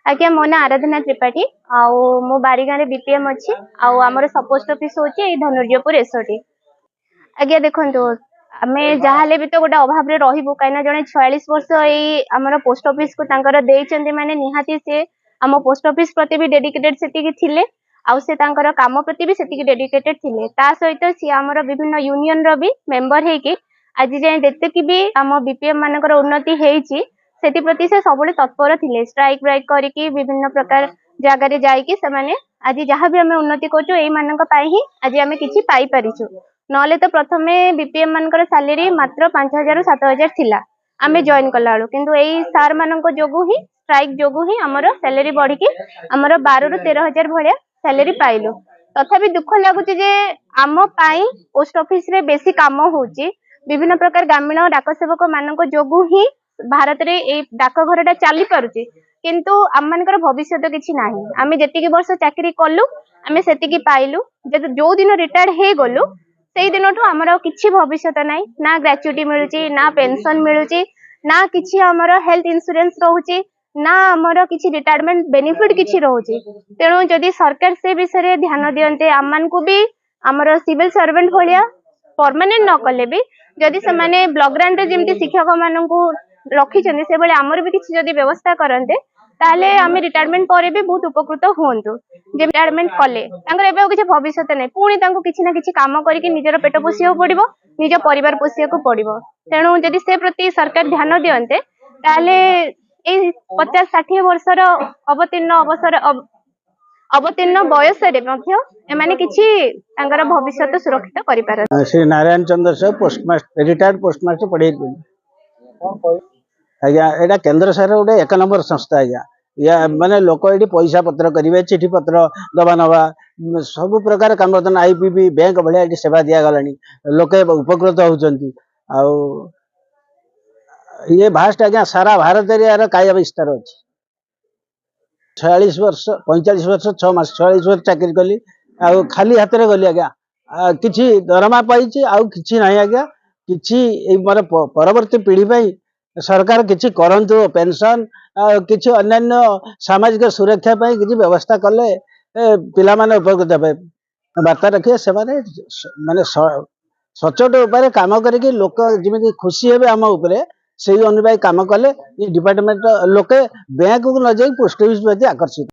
आज्ञा मो ना आराधना त्रिपाठी आउ मो बारीगाँ बीपीएम अच्छी आमर सब पोस्ट ऑफिस हूँ धनुर्जपुर एसओटी। आज्ञा देखो आम जहाँ भी तो गोटे अभाव रू कहीं जड़े 46 वर्ष यही पोस्ट ऑफिस को माने निहाती से आम पोस्ट ऑफिस प्रति भी डेडिकेटेड से आउ से काम प्रति भी से डेडिकेटेड थे सहित सी आमर विभिन्न यूनियन रो भी मेंबर होगी आज जाए जिते कि भी आम बीपीएम मानकर उन्नति होती से प्रति से सब तत्पर थे स्ट्राइक ब्राइक करके विभिन्न प्रकार जगह जाकि आज जहाँ भी आम उन्नति करूँ यही आज आम कि पाइपरिचु ना तो प्रथम बीपीएम मानकर सैलरी मात्र 5,000 ରୁ 7,000 थिला आम जॉइन कला किंतु यही सार मान जो ही स्ट्राइक जो ही आमर सैलरी बढ़ी आमर 12,000 ରୁ 13,000 भाया सैलरी पाइलु। तथापि दुख लगुच आम पोस्ट ऑफिस रे बेसी काम होची विभिन्न प्रकार ग्रामीण डाक सेवक मान जो ही भारत रे ए डाकघरटा चली पारुची किंतु आम मानकर भविष्य किसी ना आम जी वर्ष चाकरी कलु आम से पाइलु जो दिन रिटायर्ड हो गलु से दिन आमर किसी भविष्य ना ग्रेच्युटी मिलूची ना पेंशन मिलूची ना किसी आमर हेल्थ इंश्योरेंस रोचे ना आमर किसी रिटायरमेंट बेनिफिट किसी रोचे। तेणु जदि सरकार से विषय ध्यान दियंते आम को भी आमर सिविल सर्वेंट भाया परमानेंट न कले भी जदि से माने ब्लॉक ग्रांट जमी शिक्षक मान रखी से भाई आमर भी किसी जदि व्यवस्था करते ताले आम रिटायरमेंट पर भी बहुत उपकृत हूँ रिटायरमेंट कले किसी भविष्य नहीं पुणी किसी ना किसी काम करके निजर पेट पोषिया पड़ो निज परिवार पोषिया पड़ो। तेणु जदि से प्रति सरकार ध्यान दियंते ताले 50-60 वर्षर अवतीर्ण बयस किसी भविष्य सुरक्षित कर श्री नारायण चंद्र साहब पोस्टमास्टर रिटायर्ड पोस्टमास्टर पढ़े आज्ञा एटा केंद्र सरकार गोटे 1 नंबर संस्था आज्ञा या माने लोक ये पैसा पत्र करेंगे चिठी पत्र दबा नवा सब प्रकार कम बर्तन आईपीबी बैंक भाया सेवा दि गला लोके उपकृत होती ये भास्ट आज्ञा सारा भारत यार काय विस्तार अच्छी 46 वर्ष 45 वर्ष 6 मास 46 वर्ष चाकरी कली आ खाली हाथ में गली आज्ञा किसी दरमा पाई आउ कि ना आज्ञा कि मोर परवर्ती पीढ़ी सरकार किसी करंतु पेंशन किसी अन्य सामाजिक सुरक्षा किसी व्यवस्था कले पिला माने उपकृत हे वार्ता रखिए से माने सचोट उपाय काम करके लोक जमी खुशी हे आम उपरे से अनुपाय काम कले ये डिपार्टमेंट लोके बैंक को न जाई पोस्ट ऑफिस प्रति आकर्षित।